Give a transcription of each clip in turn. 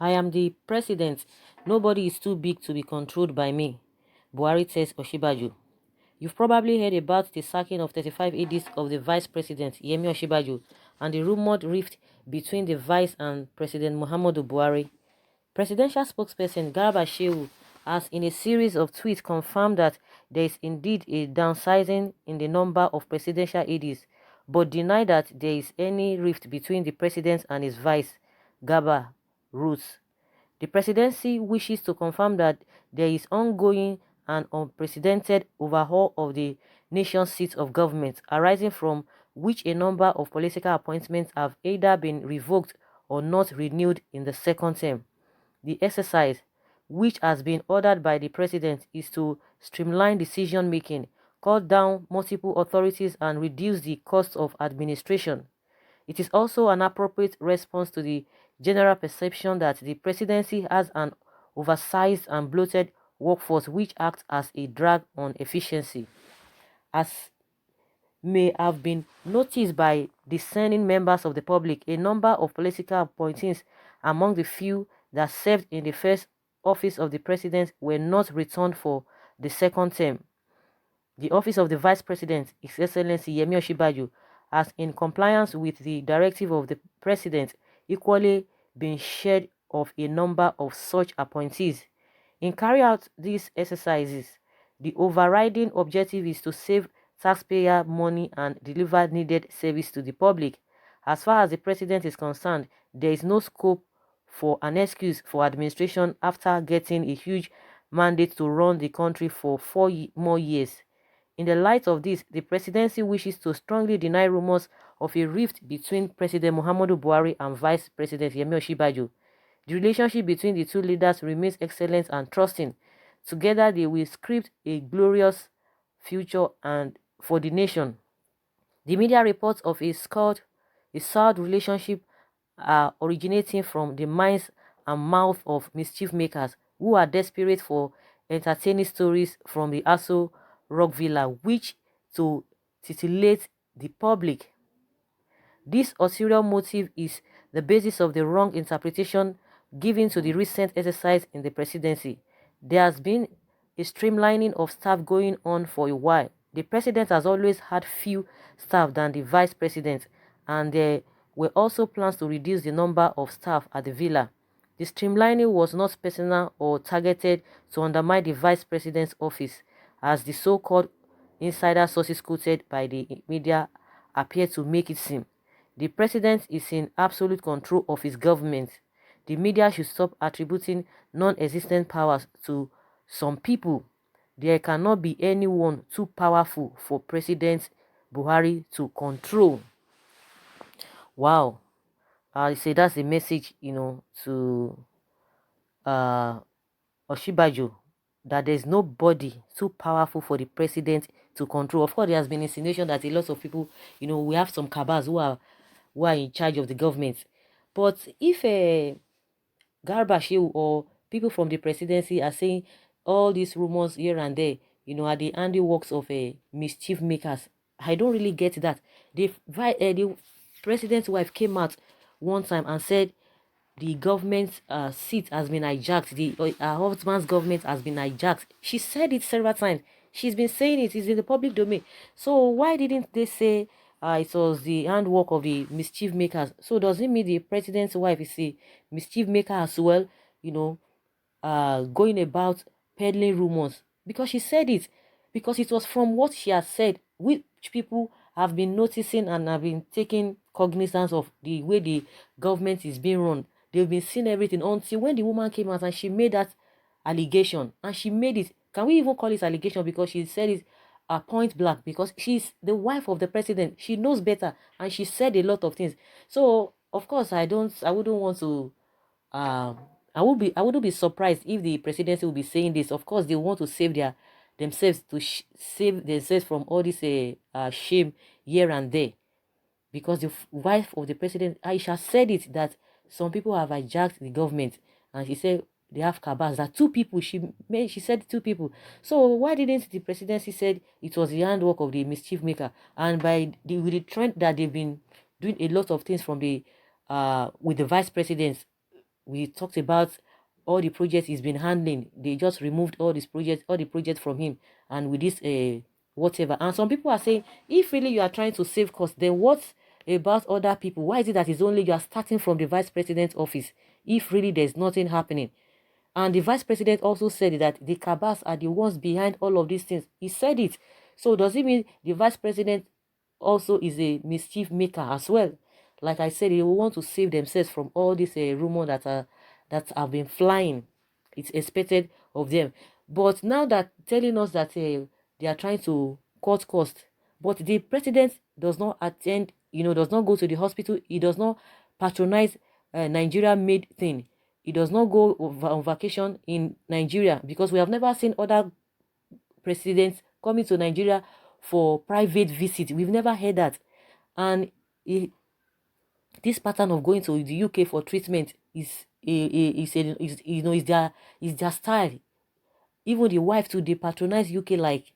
I am the president. Nobody is too big to be controlled by me, Buhari tells Osinbajo. You've probably heard about the sacking of 35 ADs of the vice president, Yemi Osinbajo, and the rumored rift between the vice and President Muhammadu Buhari. Presidential spokesperson Garba Shehu has in a series of tweets confirmed that there is indeed a downsizing in the number of presidential aides, but denied that there is any rift between the president and his vice, Garba Roots. The presidency wishes to confirm that there is ongoing and unprecedented overhaul of the nation's seats of government, arising from which a number of political appointments have either been revoked or not renewed in the second term. The exercise, which has been ordered by the president, is to streamline decision-making, cut down multiple authorities and reduce the cost of administration. It is also an appropriate response to the general perception that the presidency has an oversized and bloated workforce which acts as a drag on efficiency. As may have been noticed by discerning members of the public, a number of political appointees among the few that served in the first office of the president were not returned for the second term. The office of the Vice President, His Excellency Yemi Osinbajo, has, in compliance with the directive of the President, equally been shared of a number of such appointees. In carrying out these exercises, the overriding objective is to save taxpayer money and deliver needed service to the public. As far as the President is concerned, there is no scope for an excuse for administration after getting a huge mandate to run the country for 4 more years. In the light of this, the presidency wishes to strongly deny rumors of a rift between President Muhammadu Buhari and Vice President Yemi Osinbajo. The relationship between the two leaders remains excellent and trusting. Together, they will script a glorious future and for the nation. The media reports of a soured relationship are originating from the minds and mouth of mischief makers who are desperate for entertaining stories from the Aso Rock Villa, which to titillate the public. This ulterior motive is the basis of the wrong interpretation given to the recent exercise in the presidency. There has been a streamlining of staff going on for a while. The president has always had few staff than the vice president, and there were also plans to reduce the number of staff at the villa. The streamlining was not personal or targeted to undermine the vice president's office, as the so-called insider sources quoted by the media appear to make it seem. The president is in absolute control of his government. The media should stop attributing non-existent powers to some people. There cannot be anyone too powerful for President Buhari to control. Wow. I say that's the message, to uh Oshibajo, that there's nobody too powerful for the president to control. Of course, there has been insinuation that a lot of people, we have some cabals who are in charge of the government. But if Garba Shehu or people from the presidency are saying all these rumors here and there, are the handiworks of mischief makers, I don't really get that. The president's wife came out one time and said the government's seat has been hijacked. Her husband's government has been hijacked. She said it several times. She's been saying it. It's in the public domain. So why didn't they say it was the handwork of the mischief makers? So does it mean the president's wife is a mischief maker as well? Going about peddling rumors, because she said it, because it was from what she has said, which people have been noticing and have been taking cognizance of the way the government is being run. They've been seeing everything until when the woman came out and she made that allegation, and she made it. Can we even call it allegation? Because she said it point blank, because she's the wife of the president. She knows better, and she said a lot of things. So of course, I wouldn't want to um I wouldn't be surprised if the presidency will be saying this. Of course, they want to save themselves, to save themselves from all this shame here and there, because the wife of the president, Aisha, said it, that some people have hijacked the government, and she said they have cabals, that two people, she said two people. So why didn't the presidency said it was the handwork of the mischief maker? And with the trend that they've been doing a lot of things from the with the vice presidents, we talked about all the projects he's been handling. They just removed all the projects from him, and with this whatever. And some people are saying, if really you are trying to save costs, then what about other people? Why is it that it's only you are starting from the vice president's office if really there's nothing happening? And the vice president also said that the cabals are the ones behind all of these things. He said it. So does it mean the vice president also is a mischief maker as well? Like I said, they will want to save themselves from all these rumors that have been flying. It's expected of them. But now that telling us that they are trying to cut costs, but the president does not attend, does not go to the hospital. He does not patronize Nigeria made thing. He does not go on vacation in Nigeria, because we have never seen other presidents coming to Nigeria for private visit. We've never heard that. And this pattern of going to the UK for treatment is their style. Even the wife too, they patronize UK like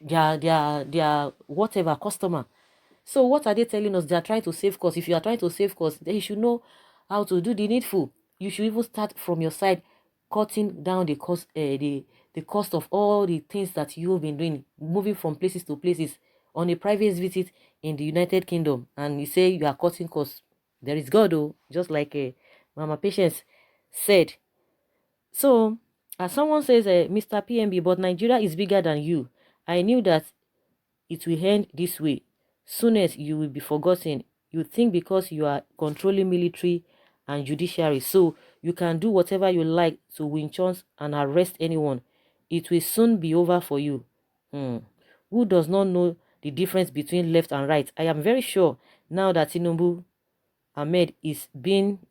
their whatever customer. So what are they telling us? They are trying to save costs. If you are trying to save costs, then you should know how to do the needful. You should even start from your side, cutting down the cost, the cost of all the things that you've been doing, moving from places to places on a private visit in the United Kingdom. And you say you are cutting costs. There is God, though, just like Mama Patience said. So, as someone says, Mr. PMB, but Nigeria is bigger than you. I knew that it will end this way. Soonest you will be forgotten. You think because you are controlling military and judiciary, so you can do whatever you like to win chance and arrest anyone. It will soon be over for you. Who does not know the difference between left and right? I am very sure now that Tinubu Ahmed is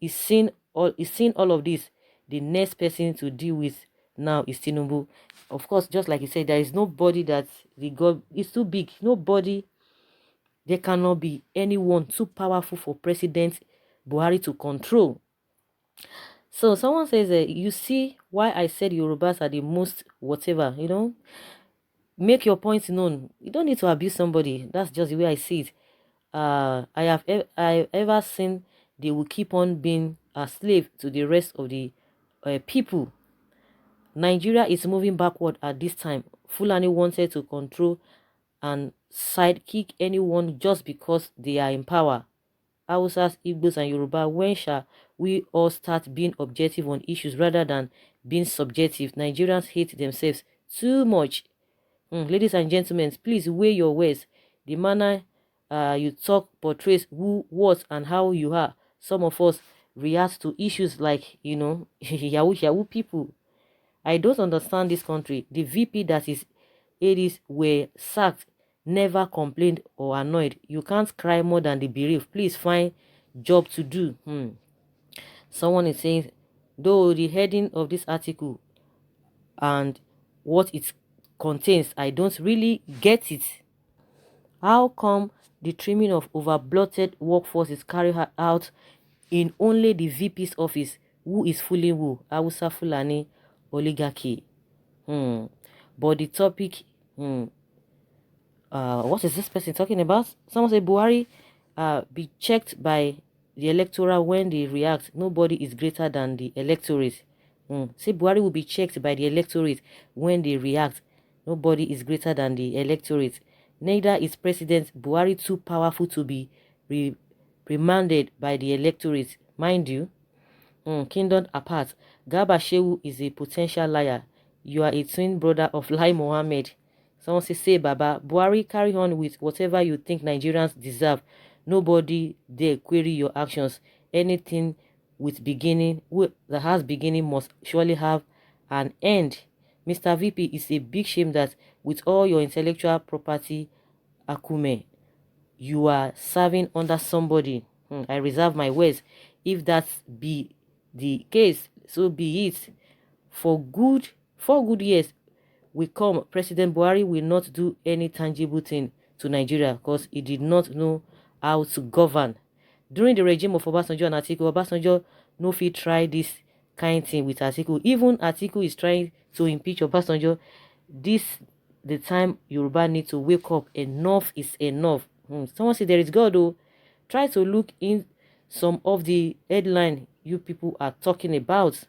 seeing all of this. The next person to deal with now is Tinubu. Of course, just like you said, there is nobody that the God is too big. Nobody, there cannot be anyone too powerful for President Buhari to control. So someone says, you see why I said Yorubas are the most whatever, make your points known. You don't need to abuse somebody. That's just the way I see it. I ever seen they will keep on being a slave to the rest of the people. Nigeria is moving backward at this time. Fulani wanted to control and sidekick anyone just because they are in power. Hausas, Igbos, and Yoruba, when shall we all start being objective on issues rather than being subjective? Nigerians hate themselves too much. Ladies and gentlemen, please weigh your words. The manner you talk portrays who, what, and how you are. Some of us react to issues like, Yahoo people. I don't understand this country. The VP that is 80s were sacked, never complained or annoyed. You can't cry more than the bereaved. Please find job to do. Someone is saying, though the heading of this article and what it contains, I don't really get it. How come the trimming of over-bloated workforce is carried out in only the VP's office? Who is fooling who? Hausa Fulani oligarchy. But the topic, what is this person talking about? Someone say Buhari be checked by the electoral when they react. Nobody is greater than the electorate. Say Buhari will be checked by the electorate when they react. Nobody is greater than the electorate. Neither is President Buhari too powerful to be remanded by the electorate. Mind you, kingdom apart, Garba Shehu is a potential liar. You are a twin brother of Lai Mohammed. Someone say, Baba, Buhari, carry on with whatever you think Nigerians deserve. Nobody dare query your actions. Anything that has beginning must surely have an end. Mr. VP, it's a big shame that with all your intellectual property acumen, you are serving under somebody. I reserve my words. If that be the case, so be it. For 4 good years will come, President Buhari will not do any tangible thing to Nigeria because he did not know how to govern. During the regime of Obasanjo and Atiku, Obasanjo no fit try this kind thing with Atiku. Even Atiku is trying to impeach Obasanjo. This the time Yoruba need to wake up. Enough is enough. Someone say there is God, though. Try to look in some of the headline you people are talking about.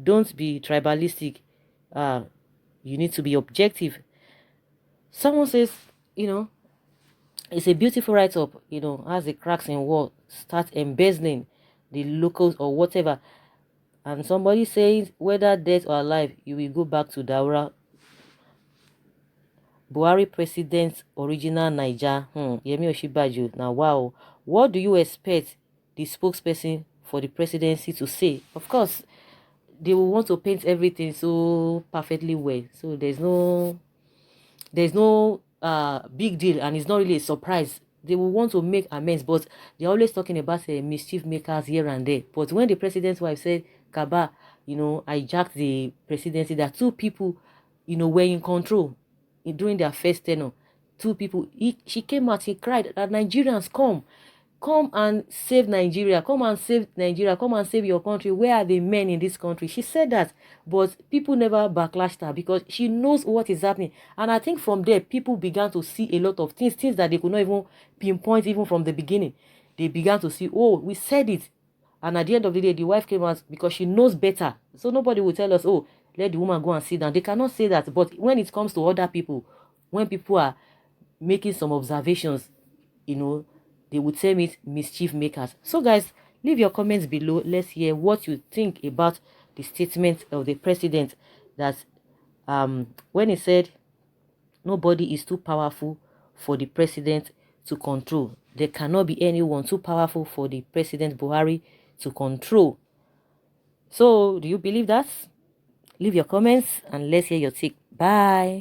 Don't be tribalistic. Uh, you need to be objective. Someone says, you know, it's a beautiful write-up, as the cracks in wall start embezzling the locals or whatever. And somebody says, whether dead or alive, you will go back to Daura. Buhari president, original Niger. Yemi Osinbajo. Now, wow. What do you expect the spokesperson for the presidency to say? Of course, they will want to paint everything so perfectly well. So there's no big deal, and it's not really a surprise. They will want to make amends, but they're always talking about mischief makers here and there. But when the president's wife said Kaba, hijacked the presidency, that two people, were in control during their first tenure. Two people, she came out, she cried that Nigerians, come and save Nigeria, come and save Nigeria, come and save your country. Where are the men in this country? She said that, but people never backlashed her because she knows what is happening. And I think from there, people began to see a lot of things that they could not even pinpoint even from the beginning. They began to see, oh, we said it. And at the end of the day, the wife came out because she knows better. So nobody will tell us, oh, let the woman go and sit down. They cannot say that. But when it comes to other people, when people are making some observations, they would term it mischief makers. So guys, leave your comments below. Let's hear what you think about the statement of the president, that when he said nobody is too powerful for the president to control. There cannot be anyone too powerful for the president Buhari to control. So do you believe that? Leave your comments and let's hear your take. Bye.